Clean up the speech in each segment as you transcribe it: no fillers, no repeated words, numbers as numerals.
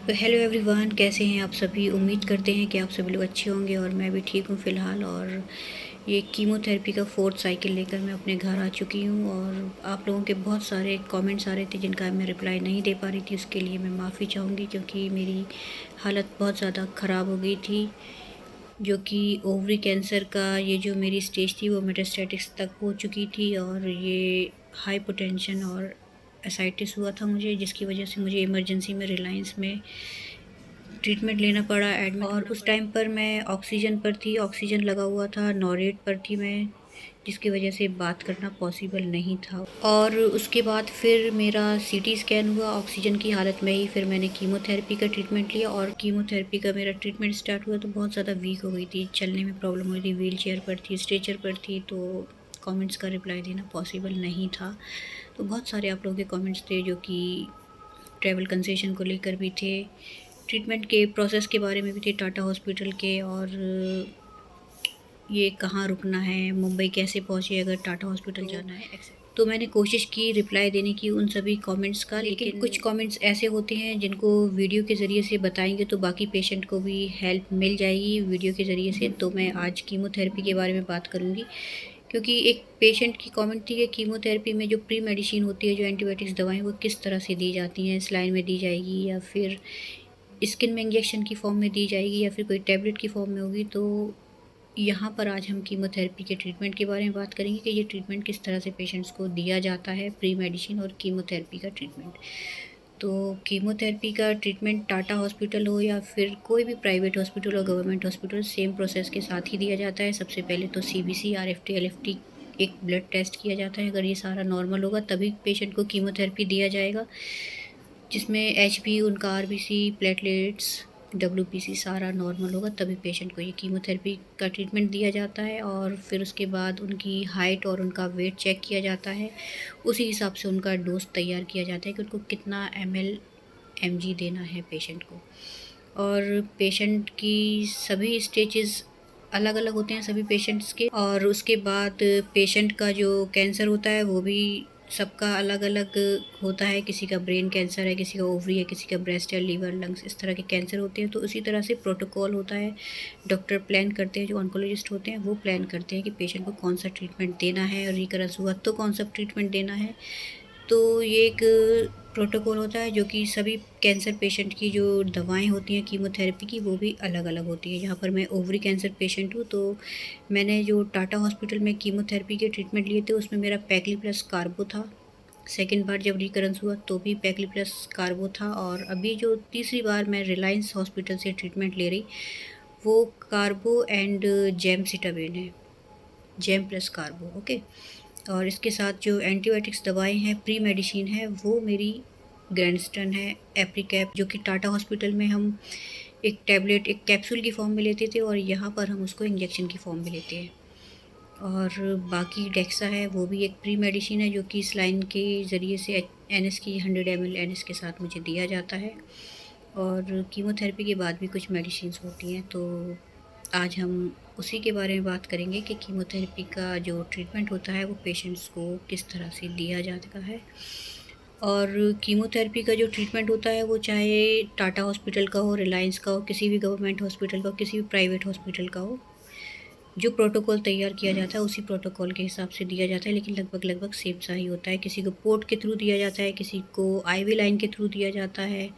तो hello everyone, कैसे हैं आप सभी। उम्मीद करते हैं कि आप सभी लोग अच्छे होंगे और मैं भी ठीक हूँ फ़िलहाल। और ये कीमोथेरेपी का 4th साइकिल लेकर मैं अपने घर आ चुकी हूँ। और आप लोगों के बहुत सारे कमेंट्स आ रहे थे जिनका मैं रिप्लाई नहीं दे पा रही थी। उसके लिए मैं माफ़ी चाहूँगी क्योंकि मेरी हालत बहुत ज़्यादा ख़राब हो गई थी, जो कि ओवरी कैंसर का ये जो मेरी स्टेज थी वो मेटास्टेटिक्स तक हो चुकी थी। और ये हाइपोटेंशन और एसाइटिस हुआ था मुझे, जिसकी वजह से मुझे इमरजेंसी में रिलायंस में ट्रीटमेंट लेना पड़ा, एडमिट और उस टाइम पर मैं ऑक्सीजन पर थी, ऑक्सीजन लगा हुआ था, नॉरेट पर थी मैं, जिसकी वजह से बात करना पॉसिबल नहीं था। और उसके बाद फिर मेरा सीटी स्कैन हुआ ऑक्सीजन की हालत में ही। फिर मैंने कीमोथेरेपी का ट्रीटमेंट लिया और कीमोथेरेपी का मेरा ट्रीटमेंट स्टार्ट हुआ तो बहुत ज़्यादा वीक हो गई थी, चलने में प्रॉब्लम हो रही थी, व्हील चेयर पर थी, स्ट्रेचर पर थी, तो कमेंट्स का रिप्लाई देना पॉसिबल नहीं था। तो बहुत सारे आप लोगों के कमेंट्स थे जो कि ट्रैवल कंसेशन को लेकर भी थे, ट्रीटमेंट के प्रोसेस के बारे में भी थे, टाटा हॉस्पिटल के, और ये कहाँ रुकना है, मुंबई कैसे पहुँचे अगर टाटा हॉस्पिटल जाना है एक्सेट्रा। तो मैंने कोशिश की रिप्लाई देने की उन सभी कमेंट्स का, लेकिन कुछ कमेंट्स ऐसे होते हैं जिनको वीडियो के ज़रिए से बताएंगे तो बाकी पेशेंट को भी हेल्प मिल जाएगी वीडियो के ज़रिए से। तो मैं आज कीमोथेरेपी के बारे में बात करूँगी, क्योंकि एक पेशेंट की कमेंट थी कि कीमोथेरेपी में जो प्री मेडिसिन होती है, जो एंटीबायोटिक्स दवाएं, वो किस तरह से दी जाती हैं, सलाइन में दी जाएगी या फिर स्किन में इंजेक्शन की फॉर्म में दी जाएगी या फिर कोई टैबलेट की फॉर्म में होगी। तो यहाँ पर आज हम कीमोथेरेपी के ट्रीटमेंट के बारे में बात करेंगे कि ये ट्रीटमेंट किस तरह से पेशेंट्स को दिया जाता है, प्री मेडिसिन और कीमोथेरेपी का ट्रीटमेंट। तो कीमोथेरेपी का ट्रीटमेंट टाटा हॉस्पिटल हो या फिर कोई भी प्राइवेट हॉस्पिटल हो, गवर्नमेंट हॉस्पिटल, सेम प्रोसेस के साथ ही दिया जाता है। सबसे पहले तो सीबीसी, आरएफटी, एलएफटी एक ब्लड टेस्ट किया जाता है। अगर ये सारा नॉर्मल होगा तभी पेशेंट को कीमोथेरेपी दिया जाएगा, जिसमें एचबी, उनका आरबीसी, प्लेटलेट्स, डब्ल्यूपीसी सारा नॉर्मल होगा तभी पेशेंट को ये कीमोथेरेपी का ट्रीटमेंट दिया जाता है। और फिर उसके बाद उनकी हाइट और उनका वेट चेक किया जाता है, उसी हिसाब से उनका डोज तैयार किया जाता है कि उनको कितना एमएल एमजी देना है पेशेंट को। और पेशेंट की सभी स्टेजेस अलग अलग होते हैं सभी पेशेंट्स के। और उसके बाद पेशेंट का जो कैंसर होता है वो भी सबका अलग अलग होता है। किसी का ब्रेन कैंसर है, किसी का ओवरी है, किसी का ब्रेस्ट है, लीवर, लंग्स, इस तरह के कैंसर होते हैं। तो उसी तरह से प्रोटोकॉल होता है, डॉक्टर प्लान करते हैं, जो ऑन्कोलॉजिस्ट होते हैं वो प्लान करते हैं कि पेशेंट को कौन सा ट्रीटमेंट देना है, और रिकरेंस हुआ तो कौन सा ट्रीटमेंट देना है। तो ये एक प्रोटोकॉल होता है जो कि सभी कैंसर पेशेंट की जो दवाएं होती हैं कीमोथेरेपी की वो भी अलग अलग होती है। यहाँ पर मैं ओवरी कैंसर पेशेंट हूँ, तो मैंने जो टाटा हॉस्पिटल में कीमोथेरेपी के ट्रीटमेंट लिए थे उसमें मेरा पैक्ली प्लस कार्बो था। सेकेंड बार जब रिकरेंस हुआ तो भी पैक्ली प्लस कार्बो था। और अभी जो तीसरी बार मैं रिलायंस हॉस्पिटल से ट्रीटमेंट ले रही, वो कार्बो एंड जेमसिटावेन है, जेम प्लस कार्बो, ओके। और इसके साथ जो एंटीबायोटिक्स दवाएं हैं, प्री मेडिसिन है, वो मेरी ग्रैंडस्टन है, एप्रीकैप, जो कि टाटा हॉस्पिटल में हम एक टैबलेट, एक कैप्सूल की फॉर्म में लेते थे और यहाँ पर हम उसको इंजेक्शन की फॉर्म में लेते हैं। और बाकी डेक्सा है, वो भी एक प्री मेडिसिन है जो कि सलाइन के ज़रिए से एनएस की 100 ml एनएस के साथ मुझे दिया जाता है। और कीमोथेरेपी के बाद भी कुछ मेडिसिन्स होती हैं। तो आज हम उसी के बारे में बात करेंगे कि कीमोथेरेपी का जो ट्रीटमेंट होता है वो पेशेंट्स को किस तरह से दिया जाता है। और कीमोथेरेपी का जो ट्रीटमेंट होता है वो चाहे टाटा हॉस्पिटल का हो, रिलायंस का हो, किसी भी गवर्नमेंट हॉस्पिटल का हो, किसी भी प्राइवेट हॉस्पिटल का हो, जो प्रोटोकॉल तैयार किया जाता है उसी प्रोटोकॉल के हिसाब से दिया जाता है। लेकिन लगभग लगभग सेम सा ही होता है। किसी को पोर्ट के थ्रू दिया जाता है, किसी को आईवी लाइन के थ्रू दिया जाता है,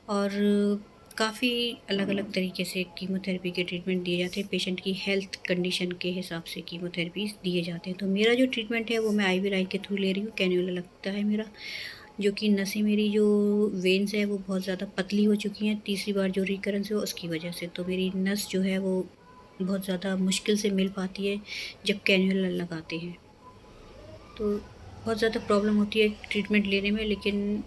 और काफ़ी अलग अलग तरीके से कीमोथेरेपी के ट्रीटमेंट दिए जाते हैं। पेशेंट की हेल्थ कंडीशन के हिसाब से कीमोथेरेपी दिए जाते हैं। तो मेरा जो ट्रीटमेंट है वो मैं आईवी लाइन के थ्रू ले रही हूँ, कैन्यूला लगता है मेरा, जो कि नसें, मेरी जो वेन्स है वो बहुत ज़्यादा पतली हो चुकी हैं तीसरी बार जो रिकरेंस हुआ उसकी वजह से। तो मेरी नस जो है वो बहुत ज़्यादा मुश्किल से मिल पाती है जब कैन्यूला लगाते हैं। तो बहुत ज़्यादा प्रॉब्लम होती है ट्रीटमेंट लेने में, लेकिन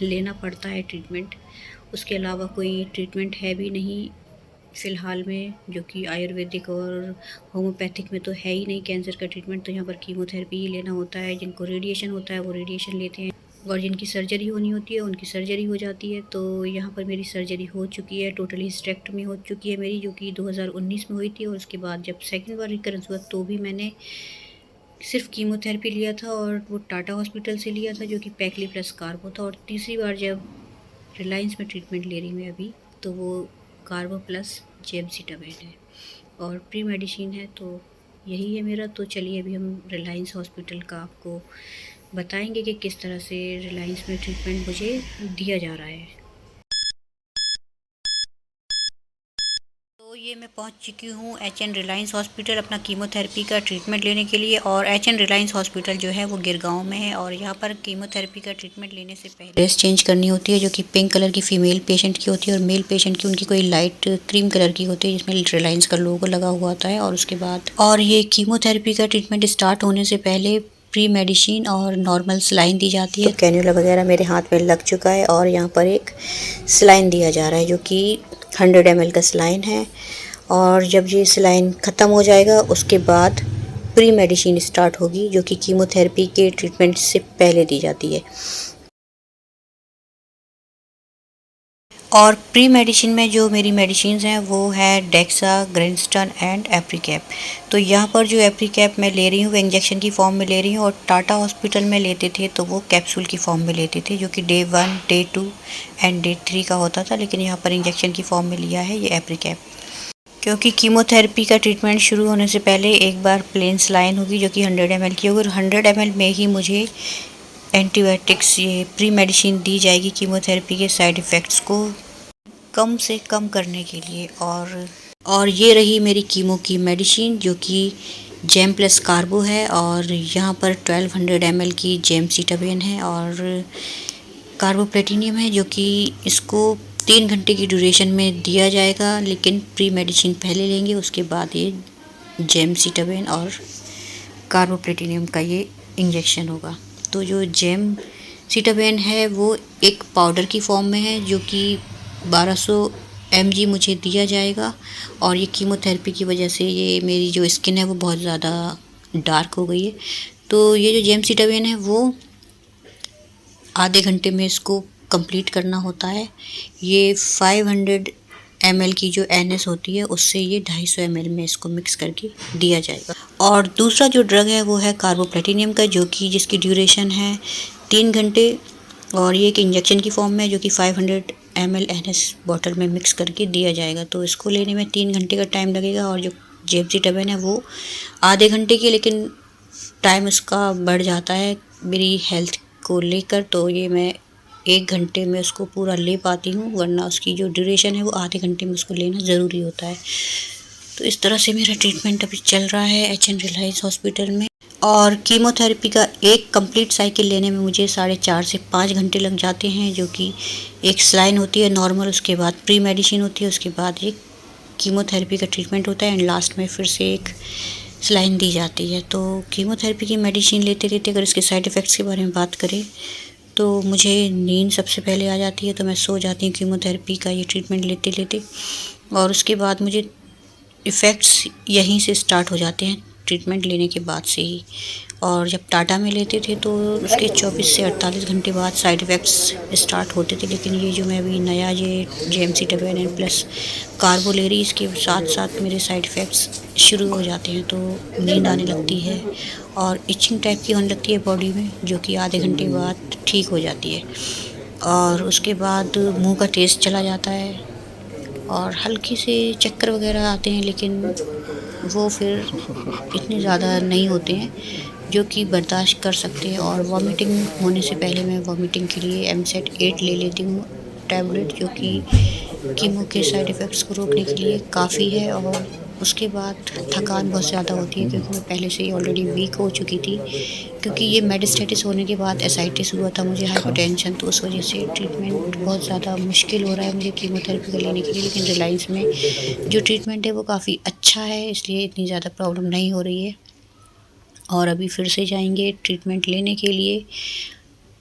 लेना पड़ता है ट्रीटमेंट। उसके अलावा कोई ट्रीटमेंट है भी नहीं फ़िलहाल में, जो कि आयुर्वेदिक और होम्योपैथिक में तो है ही नहीं कैंसर का ट्रीटमेंट। तो यहाँ पर कीमोथेरेपी ही लेना होता है। जिनको रेडिएशन होता है वो रेडिएशन लेते हैं, और जिनकी सर्जरी होनी होती है उनकी सर्जरी हो जाती है। तो यहाँ पर मेरी सर्जरी हो चुकी है, टोटली हिस्टेक्टमी हो चुकी है मेरी, जो कि 2019 में हुई थी। और उसके बाद जब सेकेंड बार रिकरेंस हुआ तो भी मैंने सिर्फ कीमोथेरेपी लिया था, और वो टाटा हॉस्पिटल से लिया था जो कि पैक्ली प्लस कार्बो था। और तीसरी बार जब रिलायंस में ट्रीटमेंट ले रही हूँ अभी, तो वो कार्बो प्लस जेमसिटाबाइन है और प्री मेडिसिन है, तो यही है मेरा। तो चलिए अभी हम रिलायंस हॉस्पिटल का आपको बताएंगे कि किस तरह से रिलायंस में ट्रीटमेंट मुझे दिया जा रहा है। तो ये मैं पहुंच चुकी हूँ एच.एन. रिलायंस हॉस्पिटल अपना कीमोथेरेपी का ट्रीटमेंट लेने के लिए। और एच.एन. रिलायंस हॉस्पिटल जो है वो गिरगांव में है और यहाँ पर कीमोथेरेपी का ट्रीटमेंट लेने से पहले ड्रेस चेंज करनी होती है, जो कि पिंक कलर की फ़ीमेल पेशेंट की होती है और मेल पेशेंट की उनकी कोई लाइट क्रीम कलर की होती है जिसमें रिलायंस का लोगो लगा हुआ होता है। और उसके बाद और ये कीमोथेरेपी का ट्रीटमेंट स्टार्ट होने से पहले प्री मेडिसिन और नॉर्मल सलाइन दी जाती है। तो कैन्यूला वगैरह मेरे हाथ में लग चुका है और यहाँ पर एक सलाइन दिया जा रहा है जो कि 100 ml का सलाइन है। और जब ये सलाइन ख़त्म हो जाएगा उसके बाद प्री मेडिसिन स्टार्ट होगी, जो कि कीमोथेरेपी के ट्रीटमेंट से पहले दी जाती है। और प्री मेडिसिन में जो मेरी मेडिसिन्स हैं वो है डेक्सा, ग्रिंस्टन एंड एप्रीकैप। तो यहाँ पर जो एप्रीकैप मैं ले रही हूँ वो इंजेक्शन की फॉर्म में ले रही हूँ और टाटा हॉस्पिटल में लेते थे तो वो कैप्सूल की फॉर्म में लेते थे, जो कि डे 1, डे 2 एंड डे 3 का होता था, लेकिन यहाँ पर इंजेक्शन की फॉर्म में लिया है ये एप्रीकैप। क्योंकि कीमोथेरेपी का ट्रीटमेंट शुरू होने से पहले एक बार प्लेन सलाइन होगी जो कि 100 ml की होगी और 100 ml में ही मुझे एंटीबायोटिक्स ये प्री मेडिसिन दी जाएगी कीमोथेरेपी के साइड इफ़ेक्ट्स को कम से कम करने के लिए। और ये रही मेरी कीमो की मेडिसिन जो कि जेम प्लस कार्बो है और यहाँ पर 1200 ml की जेमसिटाबाइन है और कार्बोप्लेटिनियम है, जो कि इसको 3 घंटे की ड्यूरेशन में दिया जाएगा, लेकिन प्री मेडिसिन पहले लेंगे उसके बाद ये जेमसिटाबाइन और कार्बोप्लेटिनियम का ये इंजेक्शन होगा। तो जो जेमसिटाबाइन है वो एक पाउडर की फॉर्म में है जो कि 1200 mg मुझे दिया जाएगा। और ये कीमोथेरेपी की वजह से ये मेरी जो स्किन है वो बहुत ज़्यादा डार्क हो गई है, तो ये जो जेमसिटाबाइन है वो आधे घंटे में इसको कंप्लीट करना होता है। ये 500 ml की जो NS होती है उससे ये 250 ml में इसको मिक्स करके दिया जाएगा। और दूसरा जो ड्रग है वो है कार्बोप्लेटिनियम का, जो कि जिसकी ड्यूरेशन है 3 घंटे और ये एक इंजेक्शन की फॉर्म में जो कि 500 ml NS बॉटल में मिक्स करके दिया जाएगा। तो इसको लेने में 3 घंटे का टाइम लगेगा और जो जेमसिटाबाइन है वो आधे घंटे की, लेकिन टाइम इसका बढ़ जाता है मेरी हेल्थ को लेकर, तो ये मैं 1 घंटे में उसको पूरा ले पाती हूँ, वरना उसकी जो ड्यूरेशन है वो आधे घंटे में उसको लेना ज़रूरी होता है। तो इस तरह से मेरा ट्रीटमेंट अभी चल रहा है एच.एन. रिलायंस हॉस्पिटल में। और कीमोथेरेपी का एक कंप्लीट साइकिल लेने में मुझे 4.5 से 5 घंटे लग जाते हैं, जो कि एक सलाइन होती है नॉर्मल, उसके बाद प्री मेडिसिन होती है, उसके बाद एक कीमोथेरेपी का ट्रीटमेंट होता है एंड लास्ट में फिर से एक सलाइन दी जाती है। तो कीमोथेरेपी की मेडिसिन लेते लेते अगर इसके साइड इफ़ेक्ट्स के बारे में बात करें तो मुझे नींद सबसे पहले आ जाती है, तो मैं सो जाती हूँ कीमोथेरेपी का ये ट्रीटमेंट लेते लेते। और उसके बाद मुझे इफ़ेक्ट्स यहीं से स्टार्ट हो जाते हैं ट्रीटमेंट लेने के बाद से ही। और जब टाटा में लेते थे तो उसके 24 से 48 घंटे बाद साइड इफ़ेक्ट्स स्टार्ट होते थे, लेकिन ये जो मैं अभी नया ये जेमसिटाबाइन प्लस कार्बो ले रही इसके साथ साथ मेरे साइड इफ़ेक्ट्स शुरू हो जाते हैं। तो नींद आने लगती है और इचिंग टाइप की होने लगती है बॉडी में, जो कि आधे घंटे बाद ठीक हो जाती है। और उसके बाद मुंह का टेस्ट चला जाता है और हल्के से चक्कर वगैरह आते हैं, लेकिन वो फिर इतने ज़्यादा नहीं होते हैं जो कि बर्दाश्त कर सकते हैं। और वॉमिटिंग होने से पहले मैं वॉमिटिंग के लिए एमसेट 8 ले लेती हूँ टैबलेट, जो कि कीमो के साइड इफ़ेक्ट्स को रोकने के लिए काफ़ी है। और उसके बाद थकान बहुत ज़्यादा होती है क्योंकि मैं पहले से ही ऑलरेडी वीक हो चुकी थी, क्योंकि ये मेडिस्टेटिस होने के बाद एसाइटिस हुआ था मुझे, हाइपरटेंशन, तो उस वजह से ट्रीटमेंट बहुत ज़्यादा मुश्किल हो रहा है मुझे कीमोथेरेपी का लेने के लिए। लेकिन रिलायंस में जो ट्रीटमेंट है वो काफ़ी अच्छा है, इसलिए इतनी ज़्यादा प्रॉब्लम नहीं हो रही है। और अभी फिर से जाएंगे ट्रीटमेंट लेने के लिए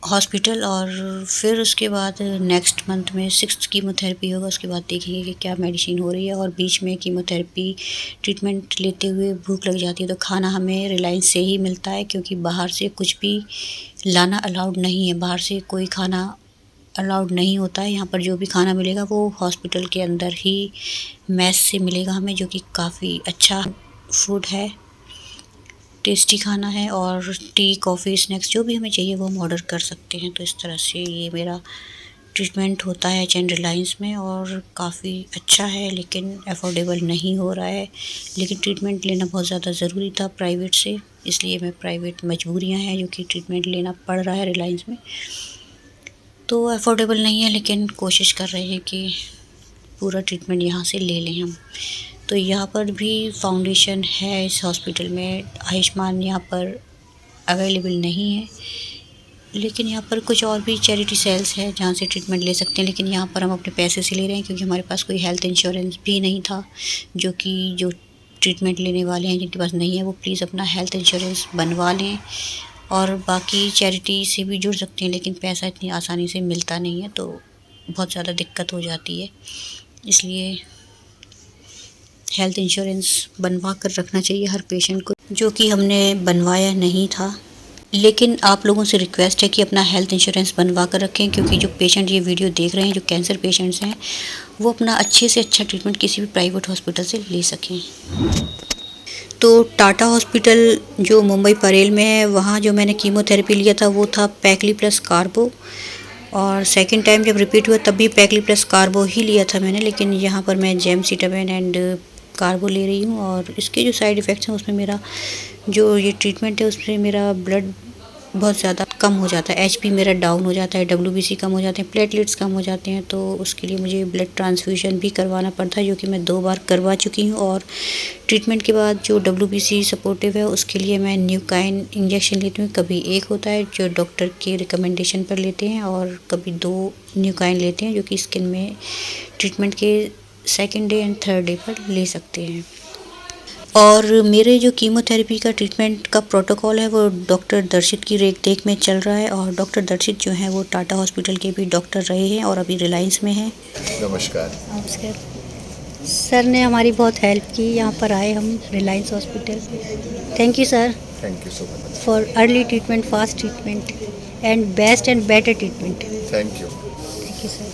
हॉस्पिटल, और फिर उसके बाद नेक्स्ट मंथ में 6th कीमोथेरेपी होगा। उसके बाद देखेंगे कि क्या मेडिसिन हो रही है। और बीच में कीमोथेरेपी ट्रीटमेंट लेते हुए भूख लग जाती है, तो खाना हमें रिलायंस से ही मिलता है, क्योंकि बाहर से कुछ भी लाना अलाउड नहीं है, बाहर से कोई खाना अलाउड नहीं होता है। यहाँ पर जो भी खाना मिलेगा वो हॉस्पिटल के अंदर ही मेस से मिलेगा हमें, जो कि काफ़ी अच्छा फूड है, टेस्टी खाना है। और टी, कॉफ़ी, स्नैक्स जो भी हमें चाहिए वो हम ऑर्डर कर सकते हैं। तो इस तरह से ये मेरा ट्रीटमेंट होता है चैन रिलायंस में और काफ़ी अच्छा है, लेकिन अफोर्डेबल नहीं हो रहा है। लेकिन ट्रीटमेंट लेना बहुत ज़्यादा ज़रूरी था प्राइवेट से, इसलिए मैं प्राइवेट मजबूरियां हैं जो कि ट्रीटमेंट लेना पड़ रहा है रिलायंस में। तो अफोर्डेबल नहीं है, लेकिन कोशिश कर रहे हैं कि पूरा ट्रीटमेंट यहाँ से ले लें हम। तो यहाँ पर भी फाउंडेशन है इस हॉस्पिटल में, आयुष्मान यहाँ पर अवेलेबल नहीं है, लेकिन यहाँ पर कुछ और भी चैरिटी सेल्स है जहाँ से ट्रीटमेंट ले सकते हैं। लेकिन यहाँ पर हम अपने पैसे से ले रहे हैं क्योंकि हमारे पास कोई हेल्थ इंश्योरेंस भी नहीं था, जो ट्रीटमेंट लेने वाले हैं जिनके पास नहीं है वो प्लीज़ अपना हेल्थ इंश्योरेंस बनवा लें। और बाकी चैरिटी से भी जुड़ सकते हैं, लेकिन पैसा इतनी आसानी से मिलता नहीं है, तो बहुत ज़्यादा दिक्कत हो जाती है। इसलिए हेल्थ इंश्योरेंस बनवा कर रखना चाहिए हर पेशेंट को, जो कि हमने बनवाया नहीं था। लेकिन आप लोगों से रिक्वेस्ट है कि अपना हेल्थ इंश्योरेंस बनवा कर रखें, क्योंकि जो पेशेंट ये वीडियो देख रहे हैं जो कैंसर पेशेंट्स हैं, वो अपना अच्छे से अच्छा ट्रीटमेंट किसी भी प्राइवेट हॉस्पिटल से ले सकें। तो टाटा हॉस्पिटल जो मुंबई परेल में है, वहाँ जो मैंने कीमोथेरेपी लिया था वो था पैक्ली प्लस कार्बो, और सेकंड टाइम जब रिपीट हुआ तब भी पैक्ली प्लस कार्बो ही लिया था मैंने। लेकिन यहाँ पर मैं जेमसिटामाइन एंड कार्बो ले रही हूँ, और इसके जो साइड इफ़ेक्ट्स हैं उसमें मेरा जो ये ट्रीटमेंट है उसमें मेरा ब्लड बहुत ज़्यादा कम हो जाता है, एचपी मेरा डाउन हो जाता है, डब्ल्यूबीसी कम हो जाते हैं, प्लेटलेट्स कम हो जाते हैं। तो उसके लिए मुझे ब्लड ट्रांसफ्यूजन भी करवाना पड़ता है, जो कि मैं 2 बार करवा चुकी हूँ। और ट्रीटमेंट के बाद जो डब्ल्यूबीसी सपोर्टिव है उसके लिए मैं न्यूकाइन इंजेक्शन लेती हूँ। कभी एक होता है जो डॉक्टर के रिकमेंडेशन पर लेते हैं, और कभी 2 न्यूकाइन लेते हैं जो कि स्किन में ट्रीटमेंट के second day and third day पर ले सकते हैं। और मेरे जो कीमोथेरेपी का ट्रीटमेंट का प्रोटोकॉल है वो डॉक्टर दर्शित की रेख देख में चल रहा है, और डॉक्टर दर्शित जो हैं वो टाटा हॉस्पिटल के भी डॉक्टर रहे हैं और अभी रिलायंस में हैं। नमस्कार। सर ने हमारी बहुत हेल्प की, यहाँ पर आए हम Reliance hospital. Thank you sir. Thank you so much for early treatment, fast treatment and best and better treatment. Thank you. Thank you sir.